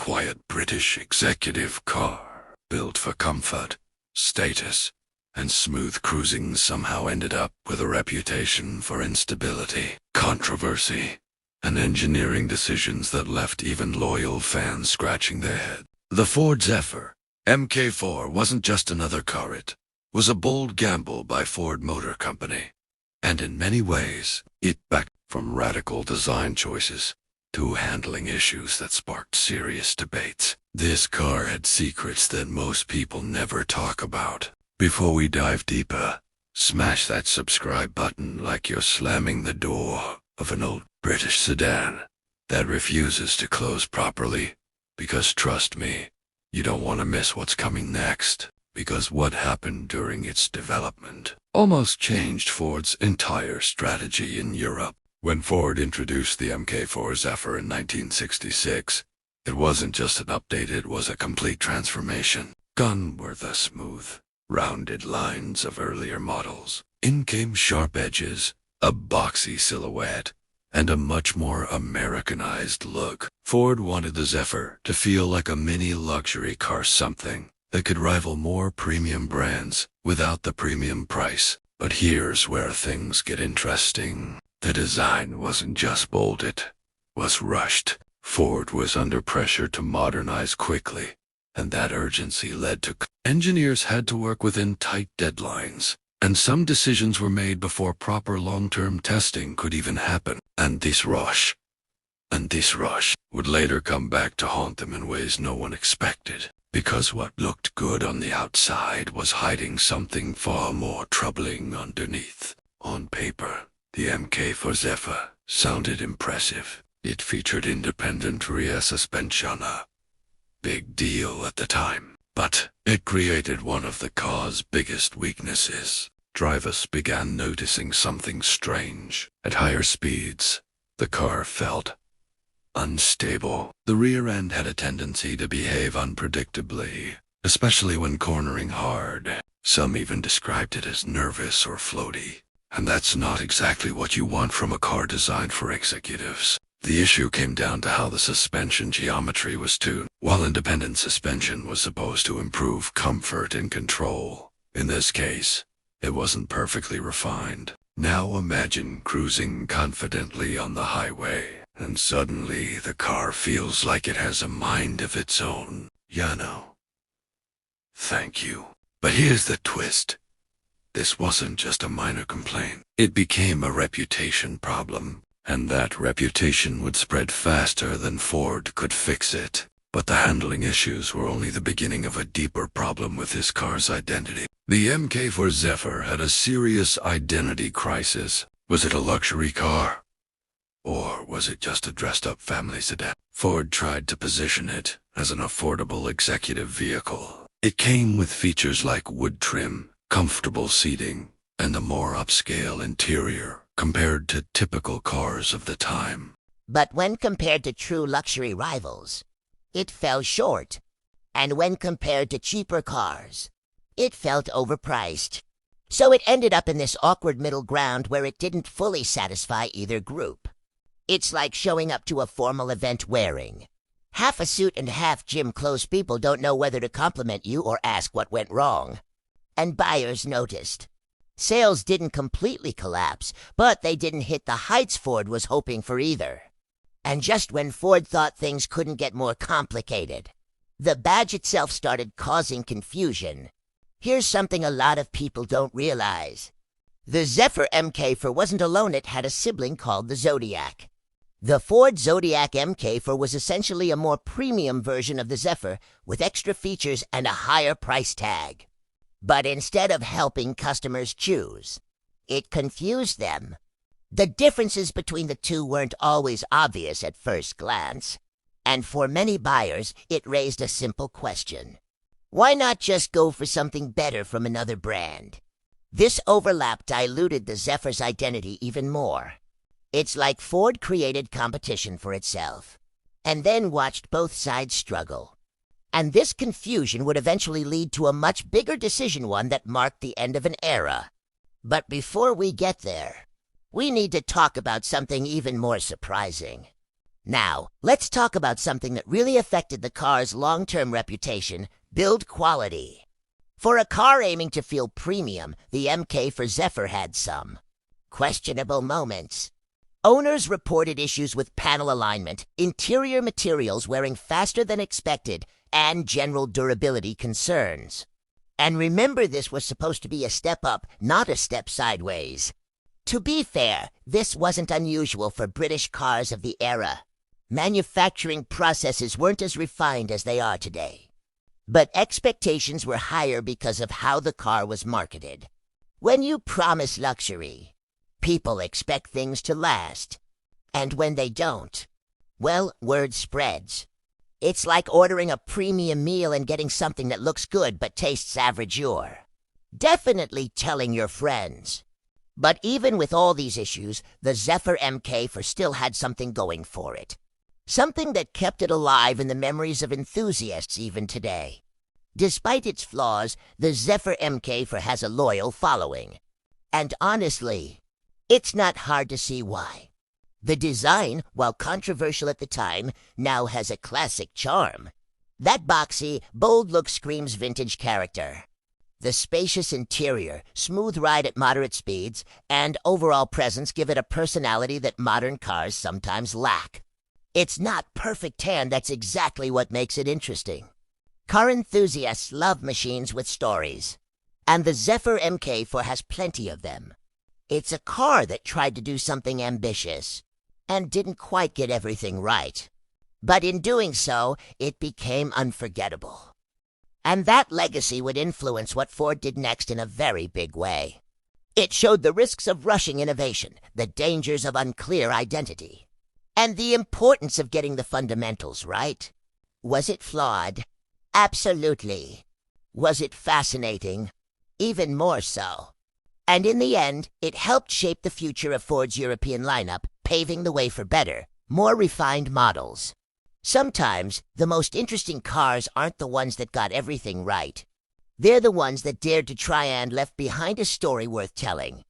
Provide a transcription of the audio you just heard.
quiet British executive car, built for comfort, status, and smooth cruising, somehow ended up with a reputation for instability, controversy, and engineering decisions that left even loyal fans scratching their heads. The Ford Zephyr MK4 wasn't just another car, it was a bold gamble by Ford Motor Company. And in many ways, it backed from radical design choices to handling issues that sparked serious debates. This car had secrets that most people never talk about. Before we dive deeper, smash that subscribe button like you're slamming the door of an old British sedan that refuses to close properly, because trust me, you don't want to miss what's coming next, because what happened during its development almost changed Ford's entire strategy in Europe. When Ford introduced the MK4 Zephyr in 1966, it wasn't just an update, it was a complete transformation. Gone were the smooth, rounded lines of earlier models. In came sharp edges, a boxy silhouette, and a much more Americanized look. Ford wanted the Zephyr to feel like a mini luxury car, something that could rival more premium brands without the premium price. But here's where things get interesting. The design wasn't just bold, it was rushed. Ford was under pressure to modernize quickly, and that urgency led to engineers had to work within tight deadlines, and some decisions were made before proper long-term testing could even happen. And this rush would later come back to haunt them in ways no one expected, because what looked good on the outside was hiding something far more troubling underneath. On paper, the MK4 Zephyr sounded impressive. It featured independent rear suspension, a big deal at the time. But it created one of the car's biggest weaknesses. Drivers began noticing something strange. At higher speeds, the car felt unstable. The rear end had a tendency to behave unpredictably, especially when cornering hard. Some even described it as nervous or floaty. And that's not exactly what you want from a car designed for executives. The issue came down to how the suspension geometry was tuned. While independent suspension was supposed to improve comfort and control, in this case, it wasn't perfectly refined. Now imagine cruising confidently on the highway, and suddenly the car feels like it has a mind of its own. Thank you. But here's the twist. This wasn't just a minor complaint. It became a reputation problem, and that reputation would spread faster than Ford could fix it. But the handling issues were only the beginning of a deeper problem with this car's identity. The MK4 Zephyr had a serious identity crisis. Was it a luxury car? Or was it just a dressed-up family sedan? Ford tried to position it as an affordable executive vehicle. It came with features like wood trim, comfortable seating, and a more upscale interior compared to typical cars of the time. But when compared to true luxury rivals, it fell short. And when compared to cheaper cars, it felt overpriced. So it ended up in this awkward middle ground where it didn't fully satisfy either group. It's like showing up to a formal event wearing half a suit and half gym clothes. People don't know whether to compliment you or ask what went wrong. And buyers noticed. Sales didn't completely collapse, but they didn't hit the heights Ford was hoping for either. And just when Ford thought things couldn't get more complicated, the badge itself started causing confusion. Here's something a lot of people don't realize. The Zephyr MK4 wasn't alone, it had a sibling called the Zodiac. The Ford Zodiac MK4 was essentially a more premium version of the Zephyr with extra features and a higher price tag. But instead of helping customers choose, it confused them. The differences between the two weren't always obvious at first glance, and for many buyers, it raised a simple question. Why not just go for something better from another brand? This overlap diluted the Zephyr's identity even more. It's like Ford created competition for itself, and then watched both sides struggle. And this confusion would eventually lead to a much bigger decision, one that marked the end of an era. But before we get there, we need to talk about something even more surprising. Now, let's talk about something that really affected the car's long-term reputation, build quality. For a car aiming to feel premium, the MK4 Zephyr had some questionable moments. Owners reported issues with panel alignment, interior materials wearing faster than expected, and general durability concerns. And remember, this was supposed to be a step up, not a step sideways. To be fair, this wasn't unusual for British cars of the era. Manufacturing processes weren't as refined as they are today. But expectations were higher because of how the car was marketed. When you promise luxury, people expect things to last. And when they don't, well, word spreads. It's like ordering a premium meal and getting something that looks good but tastes average. You're definitely telling your friends. But even with all these issues, the Zephyr MK4 still had something going for it. Something that kept it alive in the memories of enthusiasts even today. Despite its flaws, the Zephyr MK4 has a loyal following. And honestly, it's not hard to see why. The design, while controversial at the time, now has a classic charm. That boxy, bold look screams vintage character. The spacious interior, smooth ride at moderate speeds, and overall presence give it a personality that modern cars sometimes lack. It's not perfect tan, that's exactly what makes it interesting. Car enthusiasts love machines with stories. And the Zephyr MK4 has plenty of them. It's a car that tried to do something ambitious and didn't quite get everything right. But in doing so, it became unforgettable. And that legacy would influence what Ford did next in a very big way. It showed the risks of rushing innovation, the dangers of unclear identity, and the importance of getting the fundamentals right. Was it flawed? Absolutely. Was it fascinating? Even more so. And in the end, it helped shape the future of Ford's European lineup, paving the way for better, more refined models. Sometimes, the most interesting cars aren't the ones that got everything right. They're the ones that dared to try and left behind a story worth telling.